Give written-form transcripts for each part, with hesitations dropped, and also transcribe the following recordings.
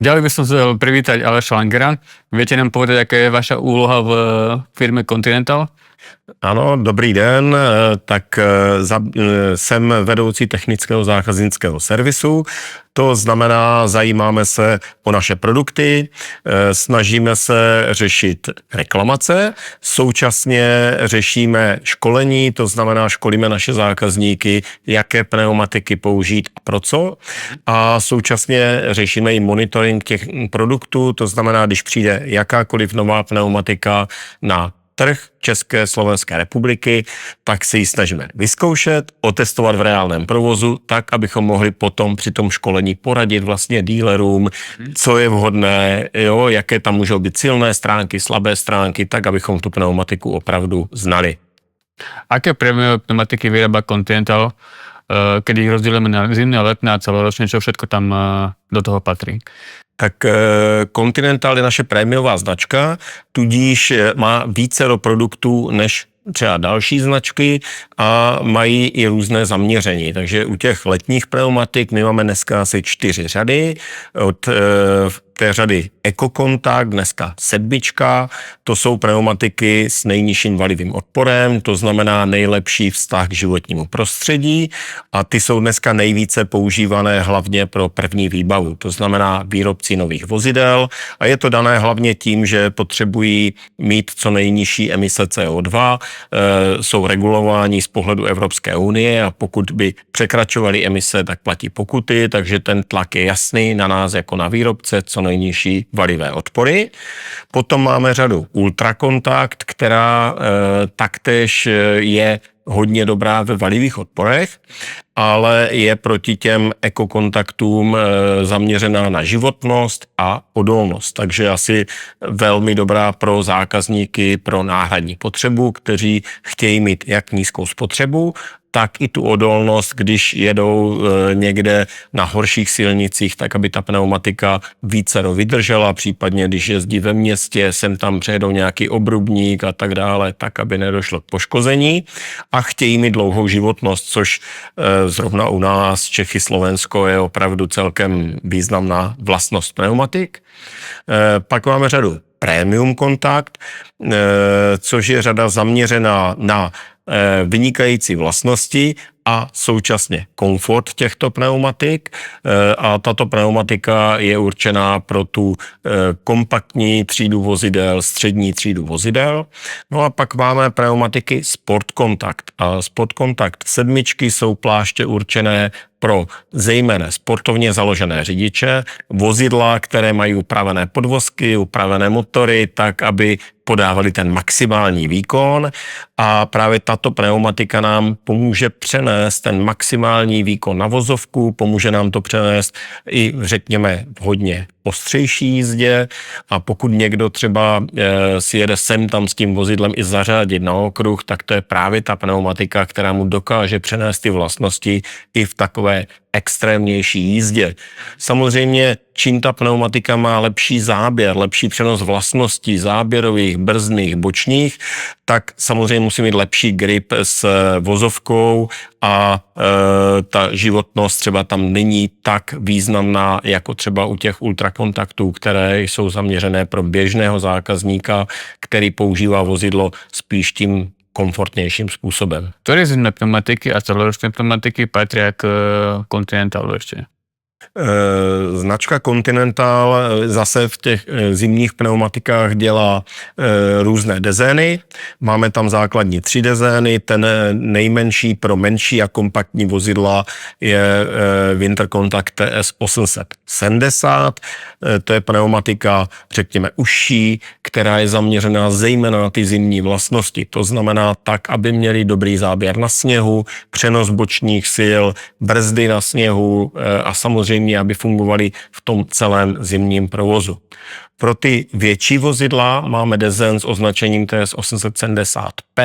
Ďalej by som chcel privítať Aleša Langera. Viete nám povedať, aká je vaša úloha v firme Continental? Ano, dobrý den, tak jsem vedoucí technického zákaznického servisu, to znamená, zajímáme se o naše produkty, snažíme se řešit reklamace, současně řešíme školení, to znamená, školíme naše zákazníky, jaké pneumatiky použít a pro co, a současně řešíme i monitoring těch produktů, to znamená, když přijde jakákoliv nová pneumatika na trh České Slovenské republiky, tak si ji snažíme vyzkoušet, otestovat v reálném provozu, tak, abychom mohli potom při tom školení poradit vlastně dealerům, co je vhodné, jo, jaké tam můžou být silné stránky, slabé stránky, tak, abychom tu pneumatiku opravdu znali. Aké prémiové pneumatiky vyrába Continental, keď ich rozdielujeme na zimné, letné a celoročné, čo všetko tam do toho patrí? Tak Continental je naše prémiová značka, tudíž má vícero produktů než třeba další značky a mají i různé zaměření. Takže u těch letních pneumatik my máme dneska asi 4 řady. Od té řady EcoContact, dneska 7, to jsou pneumatiky s nejnižším valivým odporem, to znamená nejlepší vztah k životnímu prostředí a ty jsou dneska nejvíce používané hlavně pro první výbavu, to znamená výrobci nových vozidel a je to dané hlavně tím, že potřebují mít co nejnižší emise CO2, jsou regulováni z pohledu Evropské unie a pokud by překračovali emise, tak platí pokuty, takže ten tlak je jasný na nás jako na výrobce, co nejnižší valivé odpory. Potom máme řadu UltraContact, která taktéž je hodně dobrá ve valivých odporech, ale je proti těm ekokontaktům zaměřená na životnost a odolnost. Takže asi velmi dobrá pro zákazníky pro náhradní potřebu, kteří chtějí mít jak nízkou spotřebu, tak i tu odolnost, když jedou někde na horších silnicích, tak aby ta pneumatika více vydržela, případně když jezdí ve městě, sem tam přejedou nějaký obrubník a tak dále, tak aby nedošlo k poškození a chtějí mít dlouhou životnost, což zrovna u nás Čechy, Slovensko je opravdu celkem významná vlastnost pneumatik. Pak máme řadu Premium Contact, což je řada zaměřená na vynikající vlastnosti a současně komfort těchto pneumatik a tato pneumatika je určená pro tu kompaktní třídu vozidel, střední třídu vozidel. No a pak máme pneumatiky Sport Contact a Sport Contact 7 jsou pláště určené pro zejména sportovně založené řidiče, vozidla, které mají upravené podvozky, upravené motory, tak, aby podávali ten maximální výkon a právě tato pneumatika nám pomůže přenést ten maximální výkon na vozovku, pomůže nám to přenést i řekněme v hodně ostřejší jízdě a pokud někdo třeba si jede sem tam s tím vozidlem i zařadit na okruh, tak to je právě ta pneumatika, která mu dokáže přenést ty vlastnosti i v takové extrémnější jízdě. Samozřejmě, čím ta pneumatika má lepší záběr, lepší přenos vlastností záběrových, brzdných, bočních, tak samozřejmě musí mít lepší grip s vozovkou a ta životnost třeba tam není tak významná jako třeba u těch ultrakontaktů, které jsou zaměřené pro běžného zákazníka, který používá vozidlo spíš tím komfortnějším způsobem. Ktoré zimné pneumatiky a celoročné pneumatiky patria k Continentalu ešte? Značka Continental zase v těch zimních pneumatikách dělá různé dezény. Máme tam základní 3 dezény, ten nejmenší pro menší a kompaktní vozidla je Winter Contact TS 870. To je pneumatika, řekněme, užší, která je zaměřená zejména na ty zimní vlastnosti. To znamená tak, aby měli dobrý záběr na sněhu, přenos bočních sil, brzdy na sněhu a samozřejmě aby fungovaly v tom celém zimním provozu. Pro ty větší vozidla máme dezén s označením TS 870P.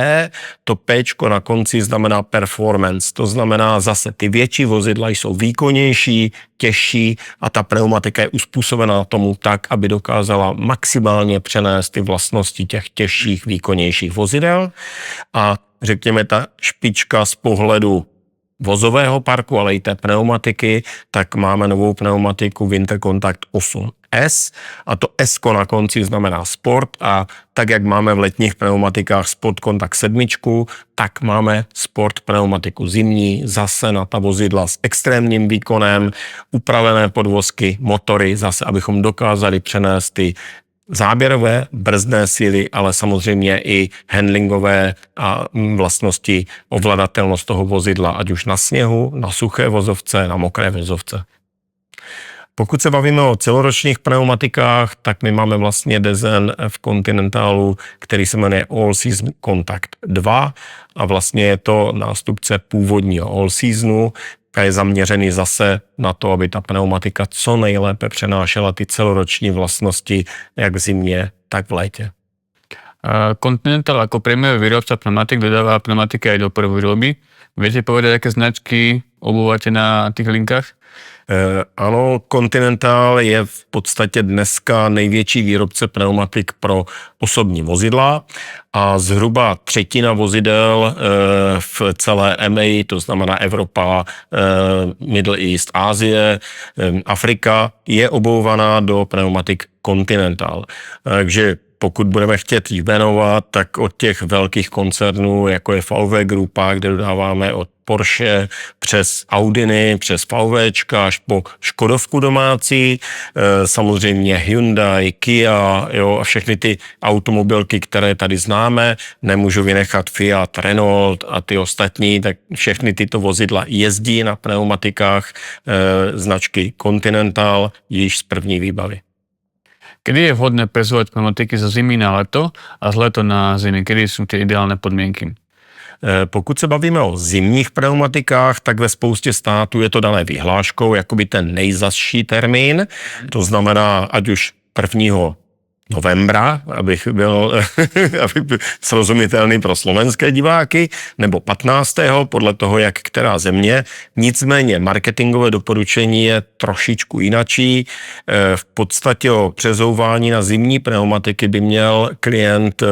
To Pčko na konci znamená performance, to znamená zase ty větší vozidla jsou výkonnější, těžší a ta pneumatika je uspůsobená tomu tak, aby dokázala maximálně přenést ty vlastnosti těch těžších, výkonnějších vozidel. A řekněme ta špička z pohledu vozového parku, ale i té pneumatiky, tak máme novou pneumatiku Winter Contact 8 S a to S na konci znamená sport a tak, jak máme v letních pneumatikách Sport Contact 7, tak máme sport pneumatiku zimní, zase na ta vozidla s extrémním výkonem, upravené podvozky, motory, zase abychom dokázali přenést ty záběrové, brzdné síly, ale samozřejmě i handlingové a vlastnosti, ovladatelnost toho vozidla, ať už na sněhu, na suché vozovce, na mokré vozovce. Pokud se bavíme o celoročních pneumatikách, tak my máme vlastně design v Continentalu, který se jmenuje All Season Contact 2 a vlastně je to nástupce původního All Seasonu, a je zaměřený zase na to, aby ta pneumatika co nejlépe přenášela ty celoroční vlastnosti, jak v zimě, tak v létě. Continental ako prémiový výrobca pneumatik dodáva pneumatiky aj do prvovýroby. Viete povedať, aké značky obúvate na tých linkách? Ano, Continental je v podstatě dneska největší výrobce pneumatik pro osobní vozidla a zhruba třetina vozidel v celé EMEA, to znamená Evropa, Middle East, Asie, Afrika, je obouvaná do pneumatik Continental. Takže pokud budeme chtět jmenovat, tak od těch velkých koncernů, jako je VW Grupa, kde dodáváme od Porsche přes Audiny, přes VWčka až po Škodovku domácí, samozřejmě Hyundai, Kia, jo, a všechny ty automobilky, které tady známe, nemůžu vynechat Fiat, Renault a ty ostatní, tak všechny tyto vozidla jezdí na pneumatikách značky Continental již z první výbavy. Kedy je vhodné presúvať pneumatiky zo zimy na leto a z leto na zimy? Kedy sú tie ideálne podmienky? Pokud se bavíme o zimních pneumatikách, tak ve spoustě států je to dané vyhláškou, jakoby ten nejzazší termín, to znamená ať už 1. novembra, abych byl srozumitelný pro slovenské diváky, nebo 15. podle toho, jak která země. Nicméně marketingové doporučení je trošičku jinačí. V podstatě o přezouvání na zimní pneumatiky by měl klient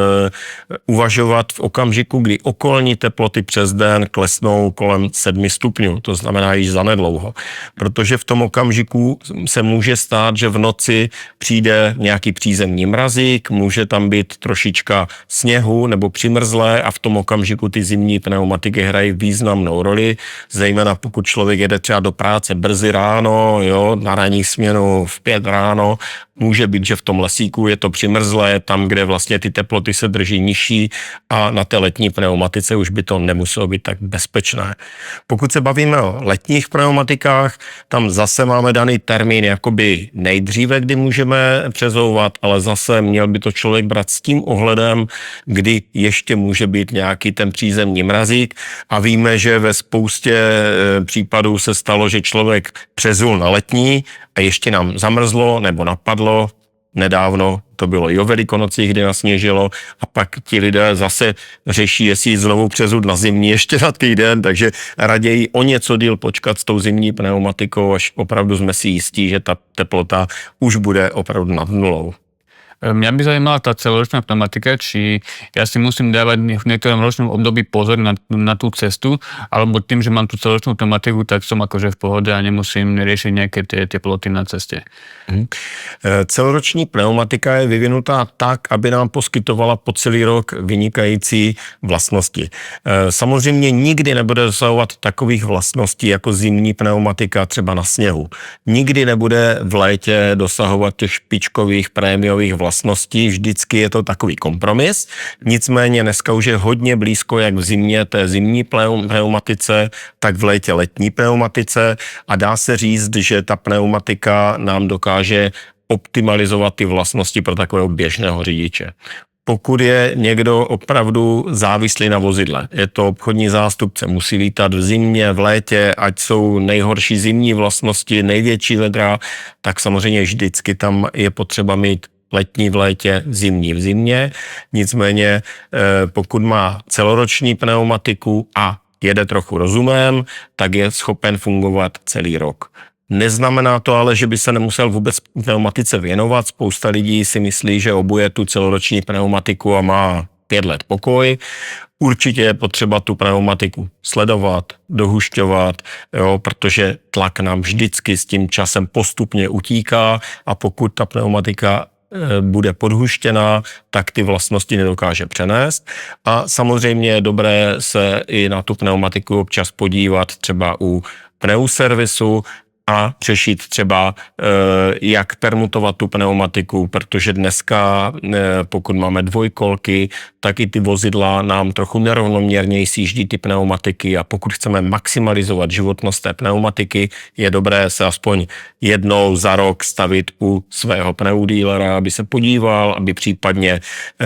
uvažovat v okamžiku, kdy okolní teploty přes den klesnou kolem 7 stupňů, to znamená již zanedlouho. Protože v tom okamžiku se může stát, že v noci přijde nějaký přízemní mrazík, může tam být trošička sněhu nebo přimrzlé a v tom okamžiku ty zimní pneumatiky hrají významnou roli, zejména pokud člověk jede třeba do práce brzy ráno, jo, na ranní směnu v 5 ráno, může být, že v tom lesíku je to přimrzlé, tam, kde vlastně ty teploty se drží nižší a na té letní pneumatice už by to nemuselo být tak bezpečné. Pokud se bavíme o letních pneumatikách, tam zase máme daný termín jakoby nejdříve, kdy můžeme přezouvat, ale zase měl by to člověk brát s tím ohledem, kdy ještě může být nějaký ten přízemní mrazík a víme, že ve spoustě případů se stalo, že člověk přezul na letní a ještě nám zamrzlo nebo napadlo, nedávno to bylo i o Velikonocích, kdy nasněžilo a pak ti lidé zase řeší, jestli znovu přezud na zimní ještě na týden, takže raději o něco díl počkat s tou zimní pneumatikou, až opravdu jsme si jistí, že ta teplota už bude opravdu nad nulou. Mňa by zaujímala tá celoročná pneumatika, či ja si musím dávať v niektorom ročnom období pozor na tú cestu, alebo tým, že mám tú celoročnú pneumatiku, tak som akože v pohode a nemusím riešiť nejaké tie teploty na ceste. Celoroční pneumatika je vyvinutá tak, aby nám poskytovala po celý rok vynikající vlastnosti. Samozřejmě nikdy nebude dosahovat takových vlastností jako zimní pneumatika třeba na sněhu. Nikdy nebude v létě dosahovat těch špičkových prémiových vlastností, vždycky je to takový kompromis. Nicméně dneska už je hodně blízko jak v zimě té zimní pneumatice, tak v létě letní pneumatice a dá se říct, že ta pneumatika nám dokáže optimalizovat ty vlastnosti pro takového běžného řidiče. Pokud je někdo opravdu závislý na vozidle, je to obchodní zástupce, musí lítat v zimě, v létě, ať jsou nejhorší zimní vlastnosti, největší vedra, tak samozřejmě vždycky tam je potřeba mít letní v létě, zimní v zimě. Nicméně pokud má celoroční pneumatiku a jede trochu rozumem, tak je schopen fungovat celý rok. Neznamená to ale, že by se nemusel vůbec pneumatice věnovat. Spousta lidí si myslí, že obuje tu celoroční pneumatiku a má 5 let pokoj. Určitě je potřeba tu pneumatiku sledovat, dohušťovat, jo, protože tlak nám vždycky s tím časem postupně utíká a pokud ta pneumatika bude podhuštěná, tak ty vlastnosti nedokáže přenést. A samozřejmě je dobré se i na tu pneumatiku občas podívat třeba u pneuservisu a řešit třeba, jak permutovat tu pneumatiku, protože dneska, pokud máme dvojkolky, tak i ty vozidla nám trochu nerovnoměrněji sjíždí ty pneumatiky a pokud chceme maximalizovat životnost té pneumatiky, je dobré se aspoň jednou za rok stavit u svého pneudílera, aby se podíval, aby případně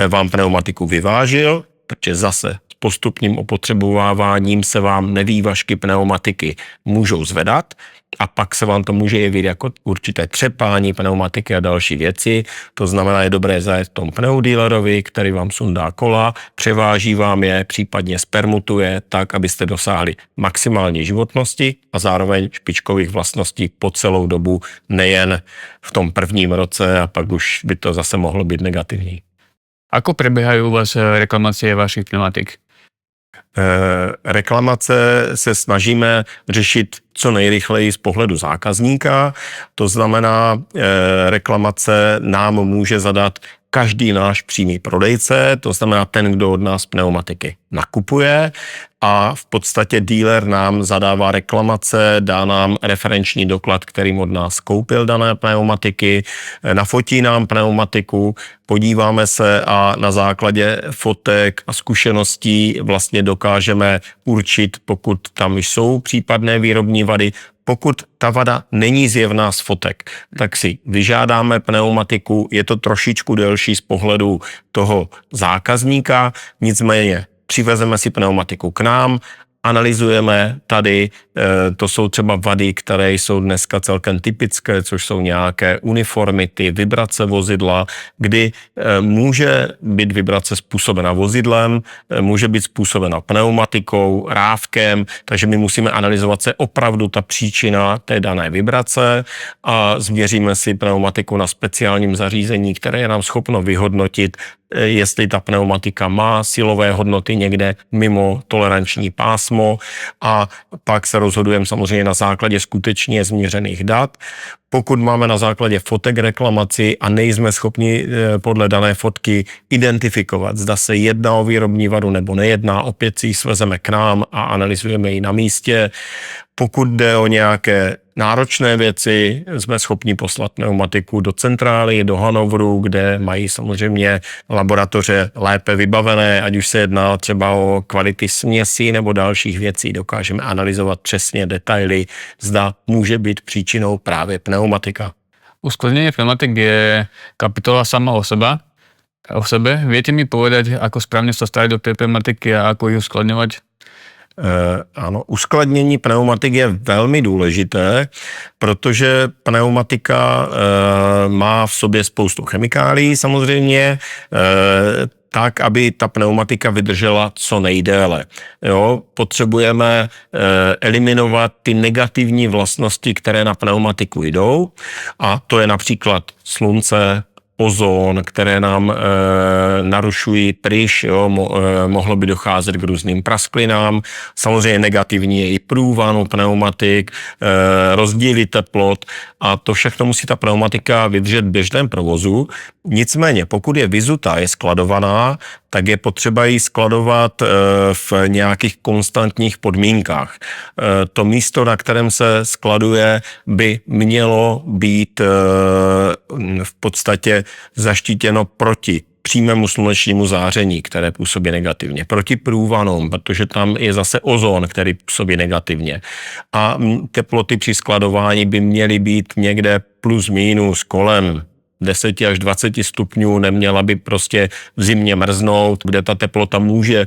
vám pneumatiku vyvážil, protože zase postupným opotřebováváním se vám nevývažky pneumatiky můžou zvedat a pak se vám to může jevit jako určité třepání pneumatiky a další věci. To znamená, je dobré zajet v tom pneudílerovi, který vám sundá kola, převáží vám je, případně spermutuje tak, abyste dosáhli maximální životnosti a zároveň špičkových vlastností po celou dobu, nejen v tom prvním roce a pak už by to zase mohlo být negativní. Ako prebiehajú u vás reklamácie vašich pneumatik? Reklamace se snažíme řešit co nejrychleji z pohledu zákazníka. To znamená, reklamace nám může zadat každý náš přímý prodejce, to znamená ten, kdo od nás pneumatiky nakupuje a v podstatě dealer nám zadává reklamace, dá nám referenční doklad, kterým od nás koupil dané pneumatiky, nafotí nám pneumatiku, podíváme se a na základě fotek a zkušeností vlastně dokážeme určit, pokud tam jsou případné výrobní vady. Pokud ta vada není zjevná z fotek, tak si vyžádáme pneumatiku, je to trošičku delší z pohledu toho zákazníka, nicméně přivezeme si pneumatiku k nám, analyzujeme tady, to jsou třeba vady, které jsou dneska celkem typické, což jsou nějaké uniformity, vibrace vozidla, kdy může být vibrace způsobena vozidlem, může být způsobena pneumatikou, rávkem, takže my musíme analyzovat, co je opravdu ta příčina té dané vibrace a změříme si pneumatiku na speciálním zařízení, které je nám schopno vyhodnotit, jestli ta pneumatika má silové hodnoty někde mimo toleranční pásmo a pak se rozhodujeme samozřejmě na základě skutečně změřených dat. Pokud máme na základě fotek reklamaci a nejsme schopni podle dané fotky identifikovat, zda se jedná o výrobní vadu nebo nejedná, opět si ji svezeme k nám a analyzujeme ji na místě. Pokud jde o nějaké náročné věci, jsme schopni poslat pneumatiku do centrály, do Hannoveru, kde mají samozřejmě laboratoře lépe vybavené, ať už se jedná třeba o kvality směsí nebo dalších věcí, dokážeme analyzovat přesně detaily, zda může být příčinou právě pneumatika. Uskladnenie pneumatik je kapitola sama o sebe. Viete mi povedať, ako správne sa starať do tej pneumatiky a ako ju uskladňovať? Ano, uskladnění pneumatik je velmi důležité, protože pneumatika má v sobě spoustu chemikálií samozřejmě, tak, aby ta pneumatika vydržela co nejdéle. Jo, potřebujeme eliminovat ty negativní vlastnosti, které na pneumatiku jdou a to je například slunce, ozon, které nám narušují pryš, jo, mohlo by docházet k různým prasklinám. Samozřejmě negativní je i průvan u pneumatik, rozdíly teplot a to všechno musí ta pneumatika vydržet v běžném provozu. Nicméně, pokud je vyzutá, je skladovaná, tak je potřeba ji skladovat v nějakých konstantních podmínkách. To místo, na kterém se skladuje, by mělo být v podstatě zaštítěno proti přímému slunečnímu záření, které působí negativně, proti průvanům, protože tam je zase ozon, který působí negativně. A teploty při skladování by měly být někde plus minus kolem 10 až 20 stupňů, neměla by prostě v zimě mrznout, kde ta teplota může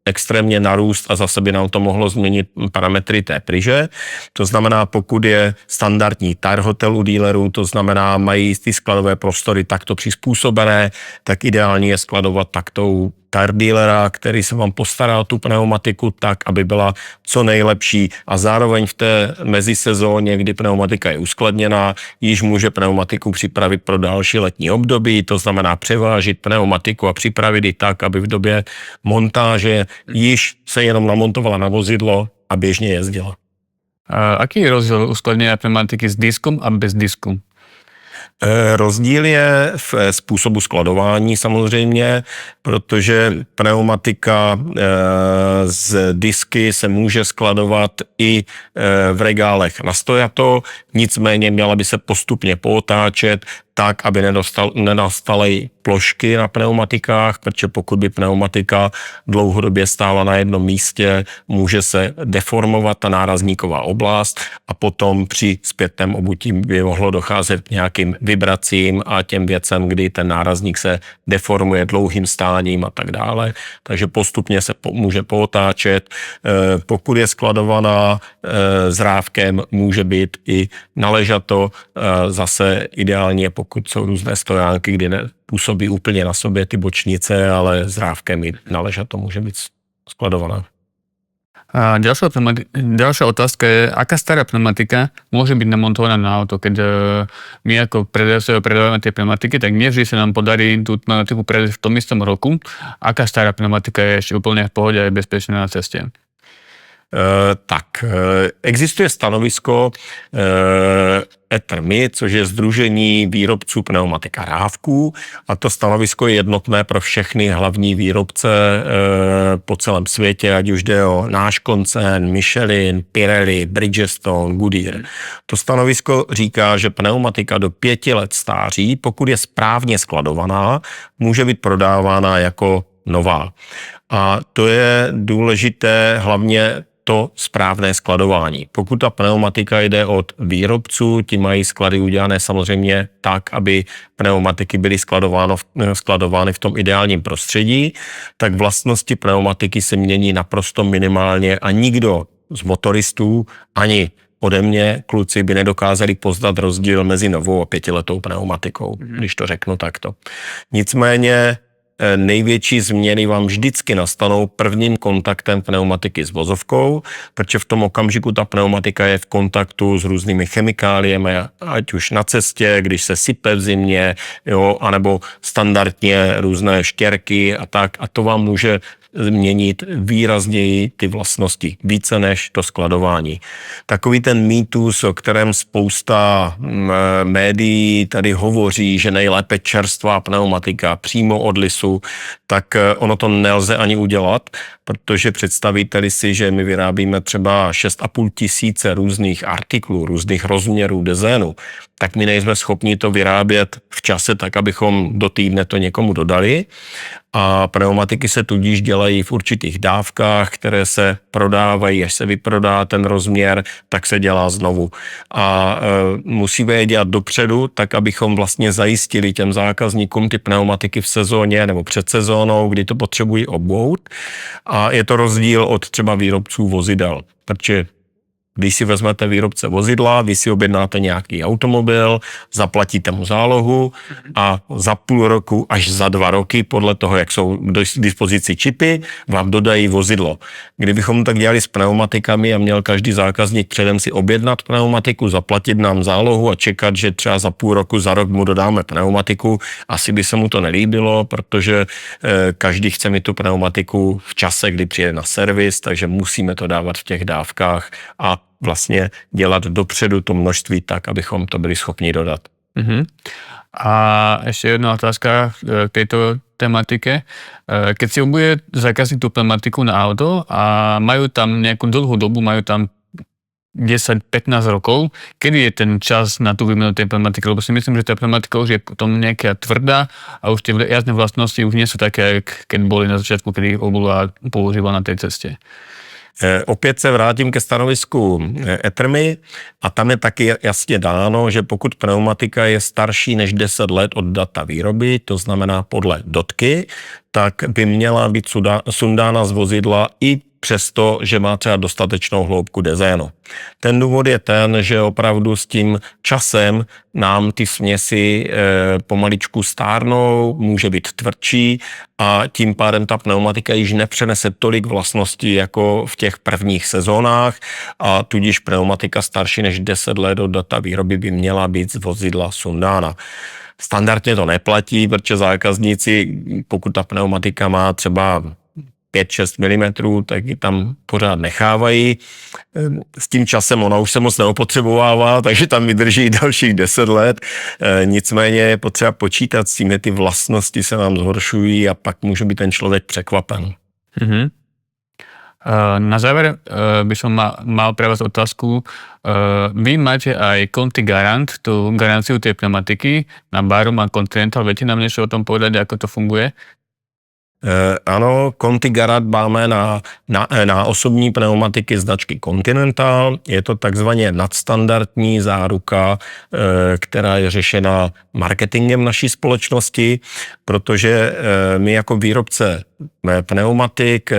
extrémně narůst a zase by nám to mohlo změnit parametry té pryže. To znamená, pokud je standardní tire hotel u dealerů, to znamená, mají ty skladové prostory takto přizpůsobené, tak ideální je skladovat takto u car dealera, který se vám postará o tu pneumatiku tak, aby byla co nejlepší a zároveň v té mezisezóně, kdy pneumatika je uskladněná, již může pneumatiku připravit pro další letní období, to znamená převážit pneumatiku a připravit ji tak, aby v době montáže již se jenom namontovala na vozidlo a běžně jezdila. Aký je rozdíl uskladněné pneumatiky s diskom a bez disku? Rozdíl je v způsobu skladování samozřejmě, protože pneumatika z disky se může skladovat i v regálech na stojato, nicméně měla by se postupně pootáčet tak, aby nenastaly plošky na pneumatikách, protože pokud by pneumatika dlouhodobě stála na jednom místě, může se deformovat ta nárazníková oblast a potom při zpětném obutí by mohlo docházet k nějakým vibracím a těm věcem, kdy ten nárazník se deformuje dlouhým stáním a tak dále. Takže postupně se může pootáčet. Pokud je skladovaná s rávkem, může být i naležato, zase ideálně, pokud jsou různé stojánky, kdy nepůsobí úplně na sobě ty bočnice, ale s rávkem i naležato může být skladovaná. A ďalšia otázka je, aká stará pneumatika môže byť namontovaná na auto, keď my ako predajcovia predávame tie pneumatiky, tak nie vždy sa nám podarí tú pneumatiku predať v tom istom roku. Aká stará pneumatika je ešte úplne v pohode a je bezpečná na ceste? Existuje stanovisko ETRMI, což je Sdružení výrobců pneumatik a rávků, a to stanovisko je jednotné pro všechny hlavní výrobce po celém světě, ať už jde o náš koncern, Michelin, Pirelli, Bridgestone, Goodyear. To stanovisko říká, že pneumatika do 5 let stáří, pokud je správně skladovaná, může být prodávána jako nová. A to je důležité hlavně to správné skladování. Pokud ta pneumatika jde od výrobců, ti mají sklady udělané samozřejmě tak, aby pneumatiky byly skladovány v tom ideálním prostředí, tak vlastnosti pneumatiky se mění naprosto minimálně a nikdo z motoristů ani ode mě kluci by nedokázali poznat rozdíl mezi novou a 5letou pneumatikou, když to řeknu takto. Nicméně největší změny vám vždycky nastanou prvním kontaktem pneumatiky s vozovkou, protože v tom okamžiku ta pneumatika je v kontaktu s různými chemikáliemi, ať už na cestě, když se sype v zimě, jo, anebo standardně různé štěrky a tak, a to vám může změnit výrazněji ty vlastnosti, více než to skladování. Takový ten mýtus, o kterém spousta médií tady hovoří, že nejlépe čerstvá pneumatika přímo od lisu, tak ono to nelze ani udělat, protože představíte-li si, že my vyrábíme třeba 6,5 tisíce různých artiklů, různých rozměrů dezénu, tak my nejsme schopni to vyrábět v čase tak, abychom do týdne to někomu dodali. A pneumatiky se tudíž dělají v určitých dávkách, které se prodávají, až se vyprodá ten rozměr, tak se dělá znovu. A musíme je dělat dopředu, tak abychom vlastně zajistili těm zákazníkům ty pneumatiky v sezóně nebo před sezónou, kdy to potřebují obout. A je to rozdíl od třeba výrobců vozidel, protože když si vezmete výrobce vozidla, vy si objednáte nějaký automobil, zaplatíte mu zálohu a za půl roku až za 2 roky, podle toho, jak jsou k dispozici čipy, vám dodají vozidlo. Kdybychom tak dělali s pneumatikami a měl každý zákazník předem si objednat pneumatiku, zaplatit nám zálohu a čekat, že třeba za půl roku, za rok mu dodáme pneumatiku, asi by se mu to nelíbilo, protože každý chce mít tu pneumatiku v čase, kdy přijede na servis, takže musíme to dávat v těch dávkách a vlastně dělat dopředu to množství tak, abychom to byli schopni dodat. A ešte jedna otázka k tejto tematike. Keď si obuje zákazník tú pneumatiku na auto a majú tam nejakú dlhú dobu, majú tam 10-15 rokov, kedy je ten čas na tú výmenu tej pneumatiky? Lebo si myslím, že tá pneumatika už je potom nejaká tvrdá a už tie jazdné vlastnosti už nie sú také, keď boli na začiatku, kedy ich obula používala na tej ceste. Opět se vrátím ke stanovisku ETRMI a tam je taky jasně dáno, že pokud pneumatika je starší než 10 let od data výroby, to znamená podle dotky, tak by měla být sundána z vozidla i přesto, že má třeba dostatečnou hloubku dezénu. Ten důvod je ten, že opravdu s tím časem nám ty směsi pomaličku stárnou, může být tvrdší a tím pádem ta pneumatika již nepřenese tolik vlastností jako v těch prvních sezónách a tudíž pneumatika starší než 10 let od data výroby by měla být z vozidla sundána. Standardně to neplatí, protože zákazníci, pokud ta pneumatika má třeba 5-6 mm, tak ji tam pořád nechávají. S tím časem ona už se moc neopotřebovává, takže tam vydrží dalších 10 let. Nicméně je potřeba počítat s tím, že ty vlastnosti se nám zhoršují a pak může být ten člověk překvapen. Mm-hmm. Na záver by som mal pre vás otázku. Vy máte aj Conti Garant, tú garanciu tej pneumatiky na Barum a Continental. Viete nám niečo o tom povedať, ako to funguje? Ano, Conti Garant máme na osobní pneumatiky značky Continental. Je to takzvaně nadstandardní záruka, která je řešena marketingem naší společnosti, protože my jako výrobce pneumatik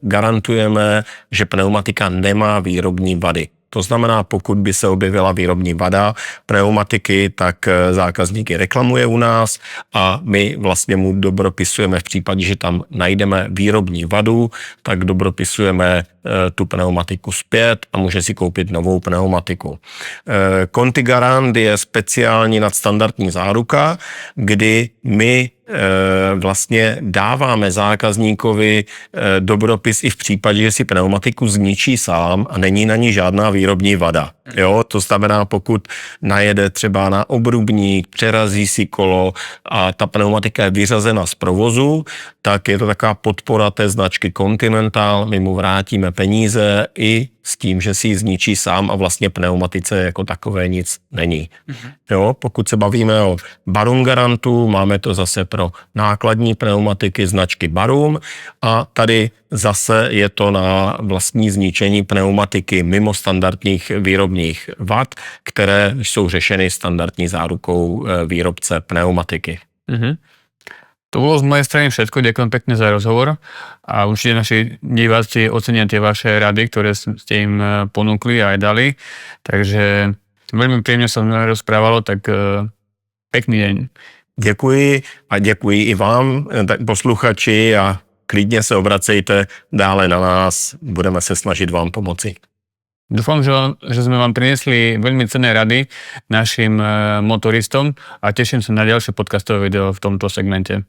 garantujeme, že pneumatika nemá výrobní vady. To znamená, pokud by se objevila výrobní vada pneumatiky, tak zákazník ji reklamuje u nás a my vlastně mu dobropisujeme v případě, že tam najdeme výrobní vadu, tak dobropisujeme tu pneumatiku zpět a může si koupit novou pneumatiku. Conti Garant je speciální nadstandardní záruka, kdy my vlastně dáváme zákazníkovi dobropis i v případě, že si pneumatiku zničí sám a není na ní žádná výrobní vada. Jo, to znamená, pokud najede třeba na obrubník, přerazí si kolo a ta pneumatika je vyřazena z provozu, tak je to taková podpora té značky Continental, my mu vrátíme peníze i s tím, že si ji zničí sám a vlastně pneumatice jako takové nic není. Jo, pokud se bavíme o Barum Garantu, máme to zase pro nákladní pneumatiky značky Barum a tady zase je to na vlastní zničení pneumatiky mimo standardních výrobních vad, které jsou řešeny standardní zárukou výrobce pneumatiky. Mm-hmm. To bolo z mojej strany všetko. Ďakujem pekne za rozhovor a určite naši diváci ocenia tie vaše rady, ktoré ste im ponúkli a aj dali. Takže veľmi príjemne sa rozprávalo, tak pekný deň. Děkuji a děkuji i vám, posluchači, a klidně se obracejte dále na nás, budeme se snažit vám pomoci. Dúfam, že sme vám priniesli veľmi cenné rady našim motoristom a teším sa na ďalšie podcastové video v tomto segmente.